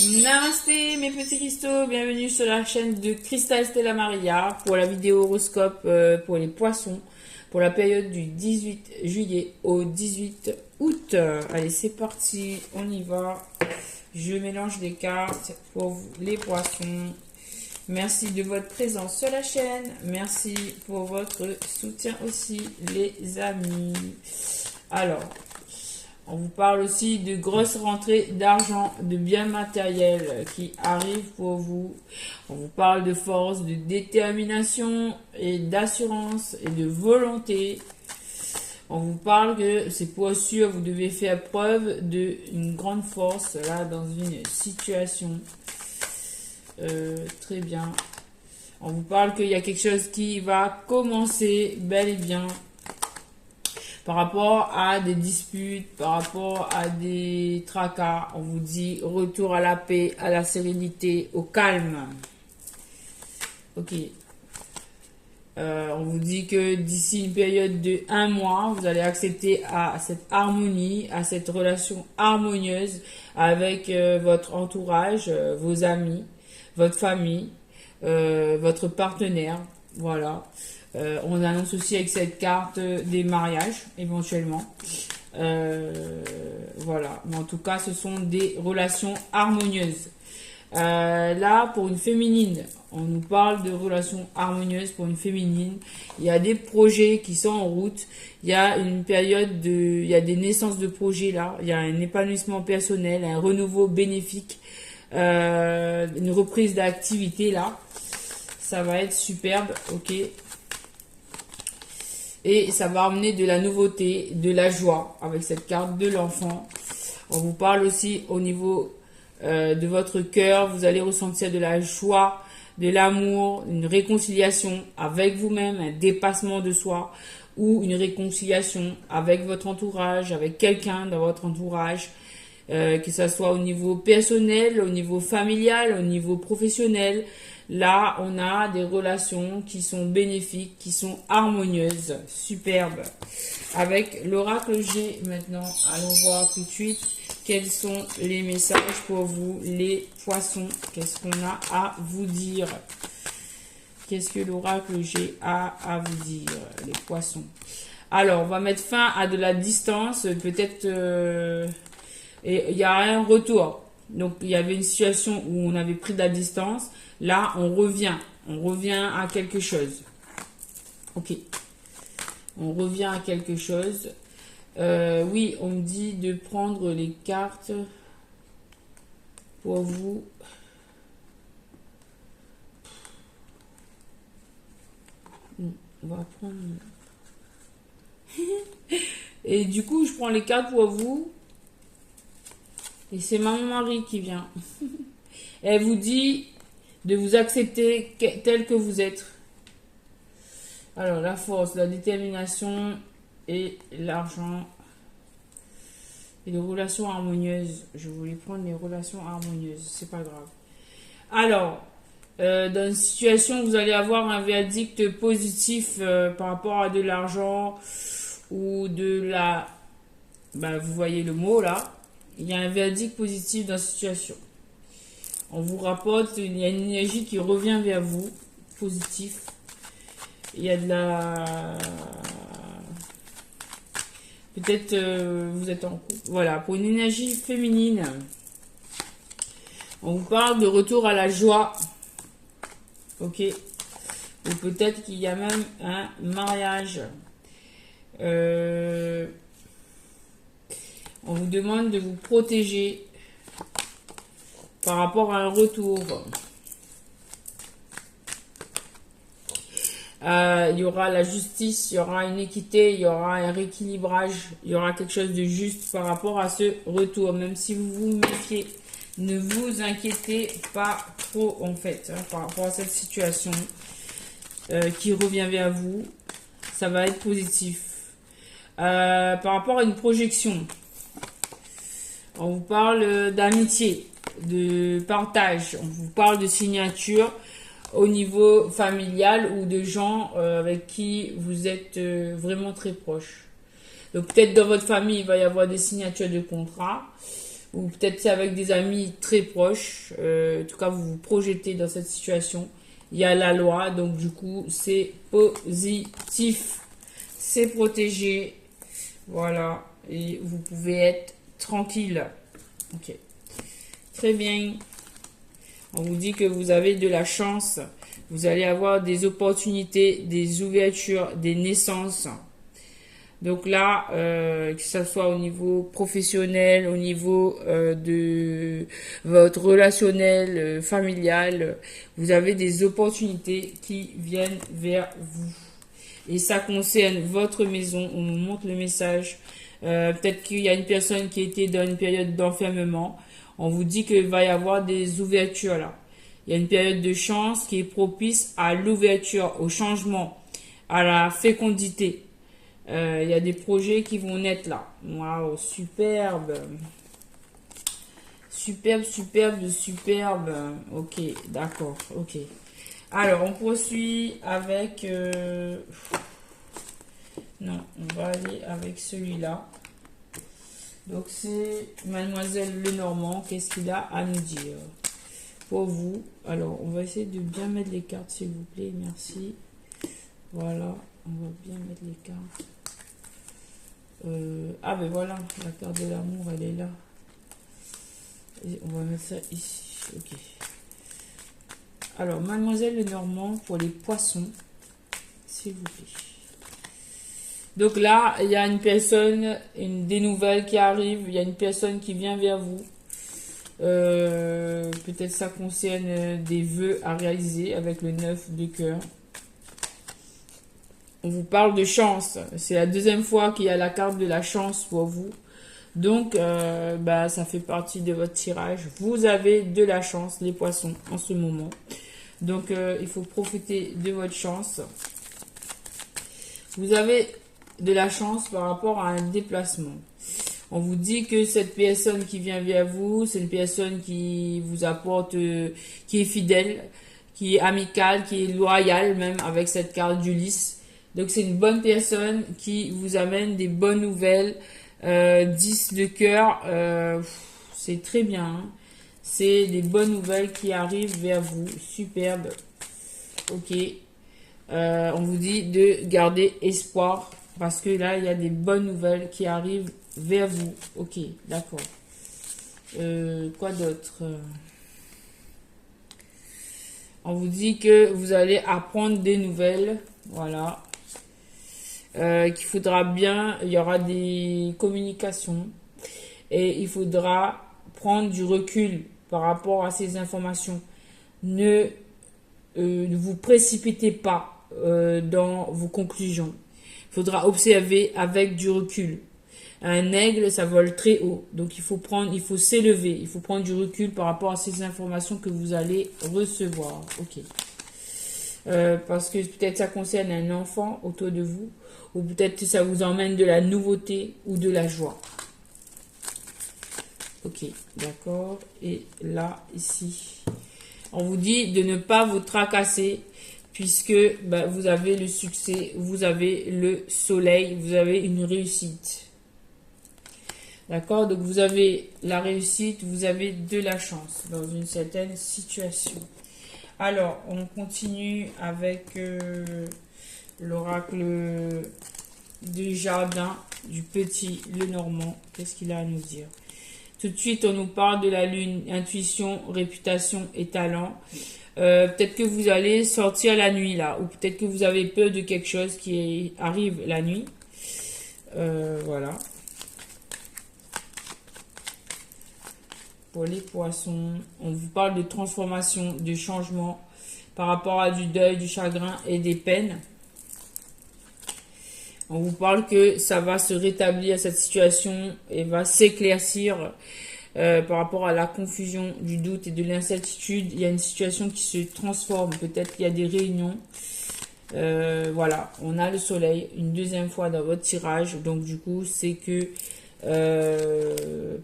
Namasté mes petits cristaux, bienvenue sur la chaîne de Cristal Stella Maria pour la vidéo horoscope pour les poissons pour la période du 18 juillet au 18 août. Allez, c'est parti, on y va. Je mélange les cartes pour vous, les poissons. Merci de votre présence sur la chaîne. Merci pour votre soutien aussi, les amis. Alors, on vous parle aussi de grosses rentrées d'argent, de biens matériels qui arrivent pour vous. On vous parle de force, de détermination et d'assurance et de volonté. On vous parle que c'est pour sûr, vous devez faire preuve d'une grande force là dans une situation. Très bien. On vous parle qu'il y a quelque chose qui va commencer bel et bien. Par rapport à des disputes, par rapport à des tracas, on vous dit retour à la paix, à la sérénité, au calme. Ok. On vous dit que d'ici une période de 1 mois, vous allez accéder à cette harmonie, à cette relation harmonieuse avec votre entourage, vos amis, votre famille, votre partenaire. Voilà. On annonce aussi avec cette carte des mariages, éventuellement. Voilà. Mais en tout cas, ce sont des relations harmonieuses. Là, pour une féminine, on nous parle de relations harmonieuses pour une féminine. Il y a des projets qui sont en route. Il y a une période il y a des naissances de projets là. Il y a un épanouissement personnel, un renouveau bénéfique, une reprise d'activité là. Ça va être superbe, ok. Et ça va amener de la nouveauté, de la joie avec cette carte de l'enfant. On vous parle aussi au niveau de votre cœur. Vous allez ressentir de la joie, de l'amour, une réconciliation avec vous-même, un dépassement de soi ou une réconciliation avec votre entourage, avec quelqu'un dans votre entourage. Que ça soit au niveau personnel, au niveau familial, au niveau professionnel. Là, on a des relations qui sont bénéfiques, qui sont harmonieuses, superbes. Avec l'oracle G maintenant, allons voir tout de suite quels sont les messages pour vous, les poissons. Qu'est-ce qu'on a à vous dire? Qu'est-ce que l'oracle G a à vous dire, les poissons? Alors, on va mettre fin à de la distance, peut-être... et il y a un retour. Donc, il y avait une situation où on avait pris de la distance. Là, on revient à quelque chose. Ok. On revient à quelque chose. Oui, on me dit de prendre les cartes pour vous. On va prendre... Et du coup, je prends les cartes pour vous. Et c'est Maman Marie qui vient. Elle vous dit de vous accepter tel que vous êtes. Alors, la force, la détermination et l'argent. Et les relations harmonieuses. Je voulais prendre les relations harmonieuses. C'est pas grave. Alors, dans une situation où vous allez avoir un verdict positif par rapport à de l'argent ou de la... Ben, vous voyez le mot là. Il y a un verdict positif dans la situation. On vous rapporte, il y a une énergie qui revient vers vous, positif. Il y a de la... Peut-être vous êtes en couple. Voilà, pour une énergie féminine, on vous parle de retour à la joie. Ok. Ou peut-être qu'il y a même un mariage. On vous demande de vous protéger par rapport à un retour. Il y aura la justice, il y aura une équité, il y aura un rééquilibrage, il y aura quelque chose de juste par rapport à ce retour. Même si vous vous méfiez, ne vous inquiétez pas trop en fait par rapport à cette situation qui revient vers vous. Ça va être positif. Par rapport à une projection, on vous parle d'amitié, de partage, on vous parle de signature au niveau familial ou de gens avec qui vous êtes vraiment très proches. Donc peut-être dans votre famille, il va y avoir des signatures de contrats ou peut-être c'est avec des amis très proches. En tout cas, vous vous projetez dans cette situation. Il y a la loi, donc du coup, c'est positif. C'est protégé. Voilà. Et vous pouvez être tranquille. Ok. Très bien. On vous dit que vous avez de la chance. Vous allez avoir des opportunités, des ouvertures, des naissances. Donc là, que ce soit au niveau professionnel, au niveau de votre relationnel, familial, vous avez des opportunités qui viennent vers vous. Et ça concerne votre maison. On nous montre le message. Peut-être qu'il y a une personne qui était dans une période d'enfermement. On vous dit qu'il va y avoir des ouvertures là. Il y a une période de chance qui est propice à l'ouverture, au changement, à la fécondité. Il y a des projets qui vont naître là. Waouh, superbe. Superbe, superbe, superbe. Ok, d'accord, ok. Alors, on poursuit avec... Non, on va aller avec celui-là. Donc, c'est Mademoiselle Lenormand. Qu'est-ce qu'il a à nous dire pour vous? Alors, on va essayer de bien mettre les cartes, s'il vous plaît. Merci. Voilà, on va bien mettre les cartes. Ah, ben voilà, la carte de l'amour, elle est là. Et on va mettre ça ici. Ok. Alors, Mademoiselle Lenormand pour les poissons, s'il vous plaît. Donc là, il y a une personne, des nouvelles qui arrivent, il y a une personne qui vient vers vous. Peut-être ça concerne des vœux à réaliser avec le 9 de cœur. On vous parle de chance. C'est la deuxième fois qu'il y a la carte de la chance pour vous. Donc, ça fait partie de votre tirage. Vous avez de la chance, les poissons, en ce moment. Donc, il faut profiter de votre chance. Vous avez de la chance par rapport à un déplacement. On vous dit que cette personne qui vient vers vous, c'est une personne qui vous apporte, qui est fidèle, qui est amicale, qui est loyale même avec cette carte d'Ulysse. Donc c'est une bonne personne qui vous amène des bonnes nouvelles. 10 de cœur, c'est très bien. Hein. C'est des bonnes nouvelles qui arrivent vers vous. Superbe. Ok. On vous dit de garder espoir. Parce que là, il y a des bonnes nouvelles qui arrivent vers vous. Ok, d'accord. Quoi d'autre? On vous dit que vous allez apprendre des nouvelles. Voilà. Qu'il faudra bien, il y aura des communications. Et il faudra prendre du recul par rapport à ces informations. Ne vous précipitez pas dans vos conclusions. Il faudra observer avec du recul. Un aigle, ça vole très haut. Donc, il faut s'élever. Il faut prendre du recul par rapport à ces informations que vous allez recevoir. Ok. Parce que peut-être ça concerne un enfant autour de vous. Ou peut-être que ça vous emmène de la nouveauté ou de la joie. Ok, d'accord. Et là, ici, on vous dit de ne pas vous tracasser. Puisque vous avez le succès, vous avez le soleil, vous avez une réussite. D'accord? Donc vous avez la réussite, vous avez de la chance dans une certaine situation. Alors, on continue avec l'oracle du jardin du petit Lenormand. Qu'est-ce qu'il a à nous dire? Tout de suite, on nous parle de la lune, intuition, réputation et talent. Peut-être que vous allez sortir la nuit là, ou peut-être que vous avez peur de quelque chose qui arrive la nuit. Voilà. Pour les poissons, on vous parle de transformation, de changement par rapport à du deuil, du chagrin et des peines. On vous parle que ça va se rétablir, cette situation, et va s'éclaircir. Par rapport à la confusion, du doute et de l'incertitude, il y a une situation qui se transforme. Peut-être qu'il y a des réunions. Voilà, on a le soleil une deuxième fois dans votre tirage. Donc du coup, c'est que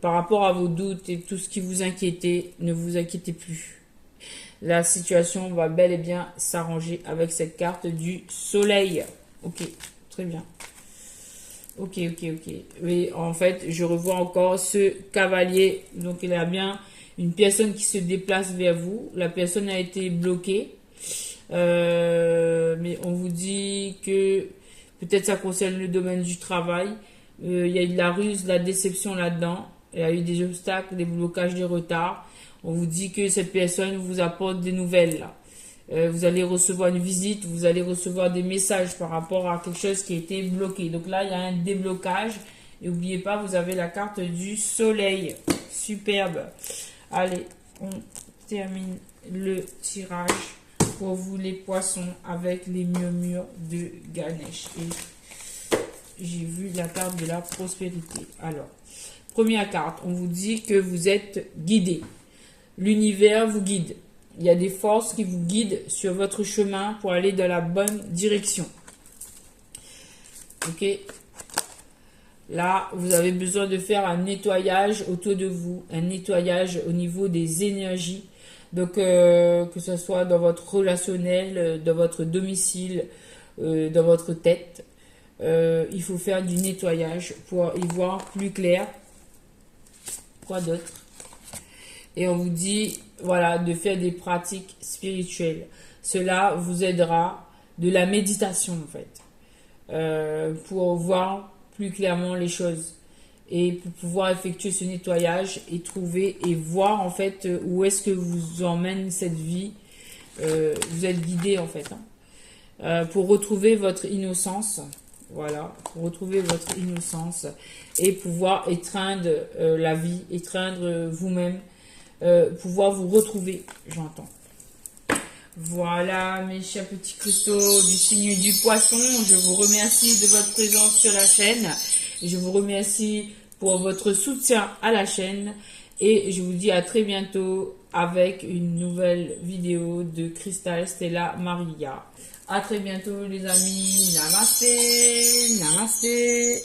par rapport à vos doutes et tout ce qui vous inquiétait, ne vous inquiétez plus. La situation va bel et bien s'arranger avec cette carte du soleil. Ok, très bien. Ok, ok, ok. Oui, en fait, je revois encore ce cavalier. Donc, il y a bien une personne qui se déplace vers vous. La personne a été bloquée. Mais on vous dit que peut-être ça concerne le domaine du travail. Il y a eu de la ruse, de la déception là-dedans. Il y a eu des obstacles, des blocages, des retards. On vous dit que cette personne vous apporte des nouvelles là. Vous allez recevoir une visite, vous allez recevoir des messages par rapport à quelque chose qui a été bloqué. Donc là, il y a un déblocage. Et n'oubliez pas, vous avez la carte du soleil. Superbe. Allez, on termine le tirage pour vous les poissons avec les murmures de Ganesh. Et j'ai vu la carte de la prospérité. Alors, première carte, on vous dit que vous êtes guidé. L'univers vous guide. Il y a des forces qui vous guident sur votre chemin pour aller dans la bonne direction. Ok. Là, vous avez besoin de faire un nettoyage autour de vous, un nettoyage au niveau des énergies. Donc, que ce soit dans votre relationnel, dans votre domicile, dans votre tête, il faut faire du nettoyage pour y voir plus clair. Quoi d'autre? Et on vous dit, voilà, de faire des pratiques spirituelles. Cela vous aidera, de la méditation en fait, pour voir plus clairement les choses et pour pouvoir effectuer ce nettoyage et trouver et voir en fait où est-ce que vous emmène cette vie. Vous êtes guidé en fait, hein, pour retrouver votre innocence. Voilà, pour retrouver votre innocence et pouvoir étreindre la vie, étreindre vous-même. Pouvoir vous retrouver, j'entends. Voilà, mes chers petits cristaux du signe du poisson, je vous remercie de votre présence sur la chaîne. Je vous remercie pour votre soutien à la chaîne. Et je vous dis à très bientôt avec une nouvelle vidéo de Cristal Stella Maria. À très bientôt les amis. Namasté, namasté.